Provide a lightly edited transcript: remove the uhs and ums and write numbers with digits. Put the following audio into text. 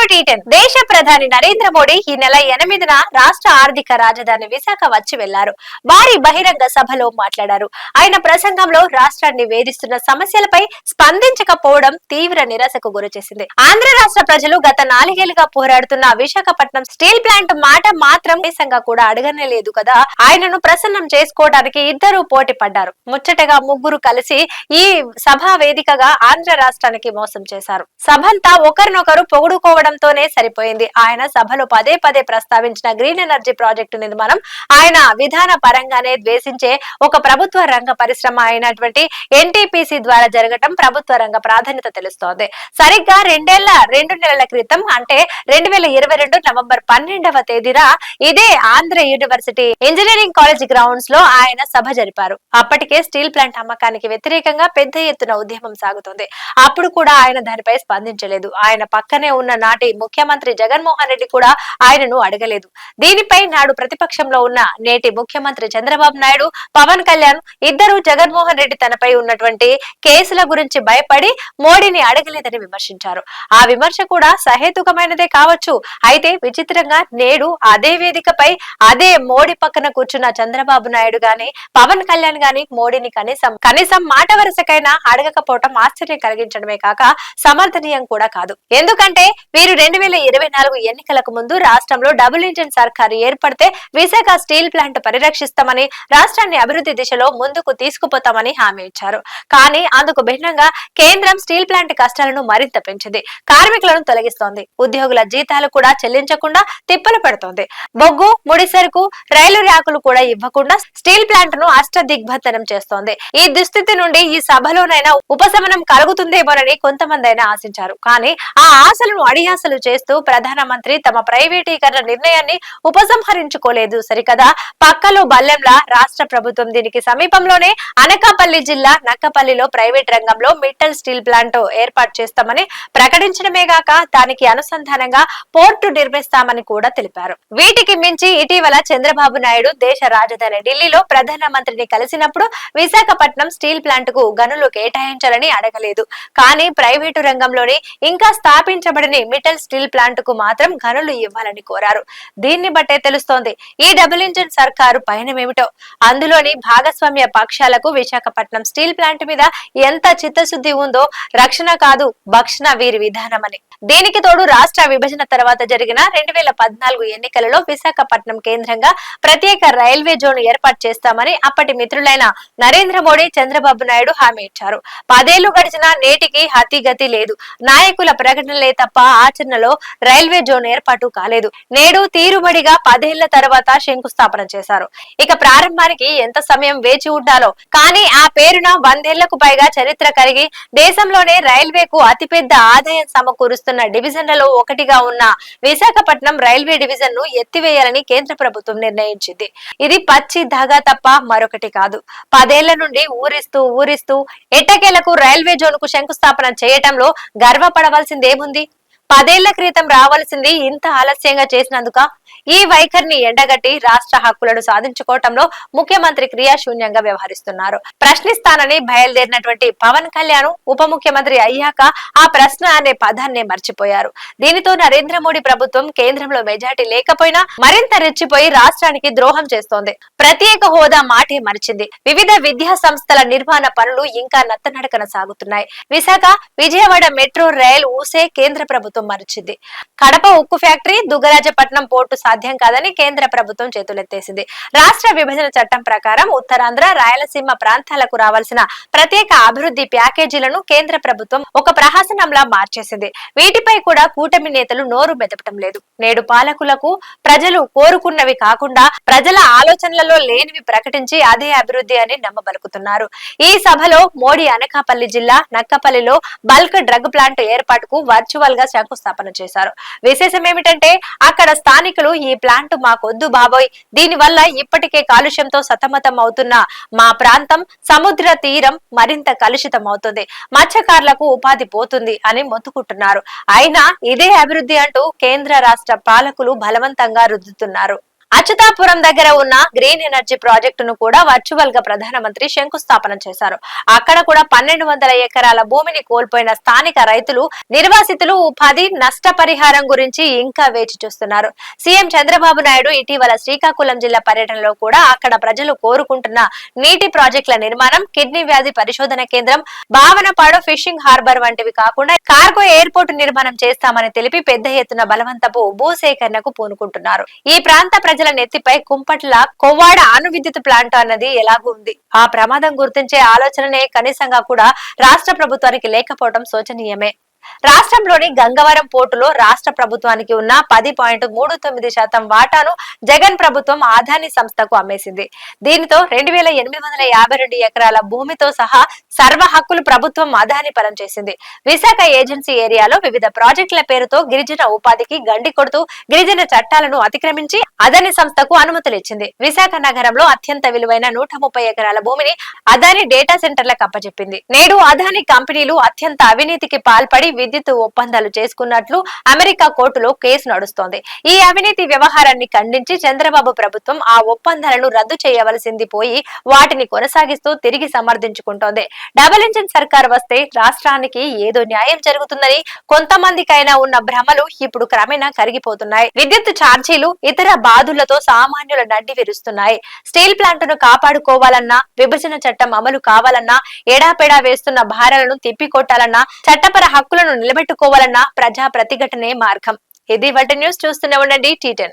Welcome to దేశ ప్రధాని నరేంద్ర మోడీ ఈ నెల 8న రాష్ట్ర ఆర్థిక రాజధాని విశాఖ వచ్చి వెళ్లారు. వారి బహిరంగ సభలో మాట్లాడారు. ఆయన ప్రసంగంలో రాష్ట్రాన్ని వేధిస్తున్న సమస్యలపై స్పందించకపోవడం తీవ్ర నిరాశకు గురిచేసింది. ఆంధ్ర రాష్ట్ర ప్రజలు గత 4 ఏళ్లుగా పోరాడుతున్న విశాఖపట్నం స్టీల్ ప్లాంట్ మాట మాత్రం దేశంగా కూడా అడగనే లేదు కదా. ఆయనను ప్రసన్నం చేసుకోవడానికి ఇద్దరు పోటీ పడ్డారు. ముచ్చటగా ముగ్గురు కలిసి ఈ సభా వేదికగా ఆంధ్ర రాష్ట్రానికి మోసం చేశారు. సభంతా ఒకరినొకరు పొగుడుకోవడంతోనే సరిపోయింది. ఆయన సభలో పదే పదే ప్రస్తావించిన గ్రీన్ ఎనర్జీ ప్రాజెక్టు నిర్మాణం ఆయన విధాన పరంగానే ద్వేషించే ఒక ప్రభుత్వ రంగ పరిశ్రమ అయినటువంటి ఎన్టీపీసీ ద్వారా జరగటం ప్రభుత్వ రంగ ప్రాధాన్యత తెలుస్తోంది. సరిగ్గా 2 నెలల క్రితం అంటే 2022 నవంబర్ 12వ తేదీన ఇదే Andhra university engineering college grounds లో ఆయన సభ జరిపారు. అప్పటికే స్టీల్ ప్లాంట్ అమ్మకానికి వ్యతిరేకంగా పెద్ద ఎత్తున ఉద్యమం సాగుతోంది. అప్పుడు కూడా ఆయన దానిపై స్పందించలేదు. ఆయన పక్కనే ఉన్న నాటి ముఖ్యమంత్రి జగన్మోహన్ రెడ్డి కూడా ఆయనను అడగలేదు. దీనిపై నాడు ప్రతిపక్షంలో ఉన్న నేటి ముఖ్యమంత్రి చంద్రబాబు నాయుడు, పవన్ కళ్యాణ్ ఇద్దరు జగన్మోహన్ రెడ్డి తనపై ఉన్నటువంటి కేసుల గురించి భయపడి మోడీని అడగలేదని విమర్శించారు. ఆ విమర్శ కూడా సహేతుకమైనదే కావచ్చు. అయితే విచిత్రంగా నేడు అదే వేదికపై అదే మోడీ పక్కన కూర్చున్న చంద్రబాబు నాయుడు గాని, పవన్ కళ్యాణ్ గాని మోడీని కనీసం మాట వరుసకైనా అడగకపోవటం ఆశ్చర్యం కలిగించడమే కాక సమర్థనీయం కూడా కాదు. ఎందుకంటే వీరు 2024 ఎన్నికలకు ముందు రాష్ట్రంలో డబుల్ ఇంజిన్ సర్కారు ఏర్పడితే విశాఖ స్టీల్ ప్లాంట్ పరిరక్షిస్తామని, రాష్ట్రాన్ని అభివృద్ధి దిశలో ముందుకు తీసుకుపోతామని హామీ ఇచ్చారు. కానీ అందుకు భిన్నంగా కేంద్రం స్టీల్ ప్లాంట్ కష్టాలను మరింత పెంచింది. కార్మికులను తొలగిస్తోంది. ఉద్యోగుల జీతాలు కూడా చెల్లించకుండా తిప్పలు పెడుతోంది. బొగ్గు, ముడిసరుకు, రైలు ర్యాకులు కూడా ఇవ్వకుండా స్టీల్ ప్లాంట్ ను అష్టదిగ్బంధనం చేస్తోంది. ఈ దుస్థితి నుండి ఈ సభలోనైనా ఉపశమనం కలుగుతుందేమోనని కొంతమంది అయినా ఆశించారు. కానీ ఆ ఆశలను అడియాసలు చేస్తూ ప్రధానమంత్రి తమ ప్రైవేటీకరణ నిర్ణయాన్ని ఉపసంహరించుకోలేదు సరికదా. పక్కలో బల్లెంలా రాష్ట్ర ప్రభుత్వం దీనికి సమీపంలోనే అనకాపల్లి జిల్లా నక్కపల్లిలో ప్రైవేట్ రంగంలో మిట్టల్ స్టీల్ ప్లాంట్ ఏర్పాటు చేస్తామని ప్రకటించడమే గాక దానికి అనుసంధానంగా పోర్టు నిర్మిస్తామని కూడా తెలిపారు. వీటికి మించి ఇటీవల చంద్రబాబు నాయుడు దేశ రాజధాని ఢిల్లీలో ప్రధానమంత్రిని కలిసినప్పుడు విశాఖపట్నం స్టీల్ ప్లాంట్ కు గనులు కేటాయించాలని అడగలేదు. కానీ ప్రైవేటు రంగంలోని ఇంకా స్థాపించబడని మిట్టల్ స్టీల్ ప్లాంట్ కు మాత్రం గనులు ఇవ్వాలని కోరారు. దీన్ని బట్టే తెలుస్తోంది ఈ డబుల్ ఇంజిన్ సర్కారు పయనమేమిటో. అందులోని భాగస్వామ్య పక్షాలకు విశాఖపట్నం స్టీల్ ప్లాంట్ మీద ఎంత చిత్తశుద్ధి ఉందో రక్షణ కాదు భక్షణ వీరి విధానమని. దీనికి తోడు రాష్ట్ర విభజన తర్వాత జరిగిన 2014 ఎన్నికలలో విశాఖపట్నం కేంద్రంగా ప్రత్యేక రైల్వే జోన్ ఏర్పాటు చేస్తామని అప్పటి మిత్రులైన నరేంద్ర మోడీ, చంద్రబాబు నాయుడు హామీ ఇచ్చారు. 10 ఏళ్లు గడిచినా నేటికి హతిగతి లేదు. నాయకుల ప్రకటనలే తప్ప ఆచరణలో రైల్వే జోన్ ఏర్పాటు కాలేదు. నేడు తీరుబడిగా 10 ఏళ్ల తర్వాత శంకుస్థాపన చేశారు. ఇక ప్రారంభానికి ఎంత సమయం వేచి ఉండాలో. కానీ ఆ పేరున 100 ఏళ్లకు పైగా చరిత్ర కలిగి దేశంలోనే రైల్వేకు అతిపెద్ద ఆదాయం సమకూరుస్తున్న డివిజన్లలో ఒకటిగా ఉన్న విశాఖపట్నం రైల్వే డివిజన్ ను ఎత్తివేయాలని కేంద్ర ప్రభుత్వం నిర్ణయించింది. ఇది పచ్చి ధాగా తప్ప మరొకటి కాదు. 10 ఏళ్ల నుండి ఊరిస్తూ ఎట్టకేలకు రైల్వే జోన్ కు శంకుస్థాపన చేయటంలో గర్వపడవలసిందేముంది? 10 ఏళ్ల క్రితం రావాల్సింది ఇంత ఆలస్యంగా చేసినందుక? ఈ వైఖరిని ఎండగట్టి రాష్ట్ర హక్కులను సాధించుకోవటంలో ముఖ్యమంత్రి క్రియాశూన్యంగా వ్యవహరిస్తున్నారు. ప్రశ్నిస్తానని బయలుదేరినటువంటి పవన్ కళ్యాణ్ ఉప ముఖ్యమంత్రి అయ్యాక ఆ ప్రశ్న అనే పదాన్నే మర్చిపోయారు. దీనితో నరేంద్ర మోడీ ప్రభుత్వం కేంద్రంలో మెజార్టీ లేకపోయినా మరింత రెచ్చిపోయి రాష్ట్రానికి ద్రోహం చేస్తోంది. ప్రత్యేక హోదా మాటే మరిచింది. వివిధ విద్యా సంస్థల నిర్మాణ పనులు ఇంకా నత్తనడకన సాగుతున్నాయి. విశాఖ, విజయవాడ మెట్రో రైల్ ఊసే కేంద్ర ప్రభుత్వం మరిచింది. కడప ఉక్కు ఫ్యాక్టరీ, దుగ్గరాజపట్నం పోర్టు సాధ్యం కాదని కేంద్ర ప్రభుత్వం చేతులెత్తేసింది. రాష్ట్ర విభజన చట్టం ప్రకారం ఉత్తరాంధ్ర, రాయలసీమ ప్రాంతాలకు రావాల్సిన ప్రత్యేక అభివృద్ధి ప్యాకేజీలను కేంద్ర ప్రభుత్వం ఒక ప్రహసనంలా మార్చేసింది. వీటిపై కూడా కూటమి నేతలు నోరు మెదపటం లేదు. నేడు పాలకులకు ప్రజలు కోరుకున్నవి కాకుండా ప్రజల ఆలోచనలలో లేనివి ప్రకటించి అదే అభివృద్ధి అని నమ్మబలుకుతున్నారు. ఈ సభలో మోడీ అనకాపల్లి జిల్లా నక్కపల్లిలో బల్క్ డ్రగ్ ప్లాంట్ ఏర్పాటుకు వర్చువల్ గా శంకుస్థాపన చేశారు. విశేషం ఏమిటంటే అక్కడ స్థానికులు ఈ ప్లాంట్ మాకొద్దు బాబోయ్, దీని వల్ల ఇప్పటికే కాలుష్యంతో సతమతం అవుతున్న మా ప్రాంతం సముద్ర తీరం మరింత కలుషితం అవుతుంది, మత్స్యకారులకు ఉపాధి పోతుంది అని మొత్తుకుంటున్నారు. అయినా ఇదే అభివృద్ధి అంటూ కేంద్ర రాష్ట్ర పాలకులు బలవంతంగా రుద్దుతున్నారు. అచ్యుతాపురం దగ్గర ఉన్న గ్రీన్ ఎనర్జీ ప్రాజెక్టును కూడా వర్చువల్ గా ప్రధానమంత్రి శంకుస్థాపన చేశారు. అక్కడ కూడా 1200 ఎకరాల భూమిని కోల్పోయిన స్థానిక రైతులు, నిర్వాసితులు ఉపాధి నష్టపరిహారం గురించి ఇంకా వేచి చూస్తున్నారు. సీఎం చంద్రబాబు నాయుడు ఇటీవల శ్రీకాకుళం జిల్లా పర్యటనలో కూడా అక్కడ ప్రజలు కోరుకుంటున్న నీటి ప్రాజెక్టుల నిర్మాణం, కిడ్నీ వ్యాధి పరిశోధన కేంద్రం, భావనపాడు ఫిషింగ్ హార్బర్ వంటివి కాకుండా కార్గో ఎయిర్పోర్టు నిర్మాణం చేస్తామని తెలిపి పెద్ద ఎత్తున బలవంతపు భూసేకరణకు పూనుకుంటున్నారు. ఈ ప్రాంత ప్రజల నెత్తిపై కుంపట్ల కొవ్వాడ అణు విద్యుత్ ప్లాంట్ అన్నది ఎలాగూ ఉంది. ఆ ప్రమాదం గుర్తించే ఆలోచననే కనీసంగా కూడా రాష్ట్ర ప్రభుత్వానికి లేకపోవడం శోచనీయమే. రాష్ట్రంలోని గంగవరం పోర్టులో రాష్ట్ర ప్రభుత్వానికి ఉన్న 10.39% వాటాను జగన్ ప్రభుత్వం ఆదాని సంస్థకు అమ్మేసింది. దీనితో 2852 ఎకరాల భూమితో సహా సర్వ హక్కులు ప్రభుత్వం అదాని పరం చేసింది. విశాఖ ఏజెన్సీ ఏరియాలో వివిధ ప్రాజెక్టుల పేరుతో గిరిజన ఉపాధికి గండి కొడుతూ గిరిజన చట్టాలను అతిక్రమించి అదాని సంస్థకు అనుమతులిచ్చింది. విశాఖ నగరంలో అత్యంత విలువైన 130 ఎకరాల భూమిని అదాని డేటా సెంటర్లకు అప్పచెప్పింది. నేడు అదాని కంపెనీలు అత్యంత అవినీతికి పాల్పడి విద్యుత్ ఒప్పందాలు చేసుకున్నట్లు అమెరికా కోర్టులో కేసు నడుస్తోంది. ఈ అవినీతి వ్యవహారాన్ని ఖండించి చంద్రబాబు ప్రభుత్వం ఆ ఒప్పందాలను రద్దు చేయవలసింది పోయి వాటిని కొనసాగిస్తూ తిరిగి సమర్థించుకుంటోంది. డబుల్ ఇంజిన్ సర్కార్ వస్తే రాష్ట్రానికి ఏదో న్యాయం జరుగుతుందని కొంతమందికైనా ఉన్న భ్రమలు ఇప్పుడు క్రమేణా కరిగిపోతున్నాయి. విద్యుత్ ఛార్జీలు, ఇతర బాధులతో సామాన్యుల నడ్డి విరుస్తున్నాయి. స్టీల్ ప్లాంట్ను కాపాడుకోవాలన్నా, విభజన చట్టం అమలు కావాలన్నా, ఎడాపెడా వేస్తున్న భారాలను తిప్పికొట్టాలన్నా, చట్టపర హక్కులను నిలబెట్టుకోవాలన్నా ప్రజా ప్రతిఘటనే మార్గం. ఇది వాటి న్యూస్. చూస్తూనే ఉండండి T10.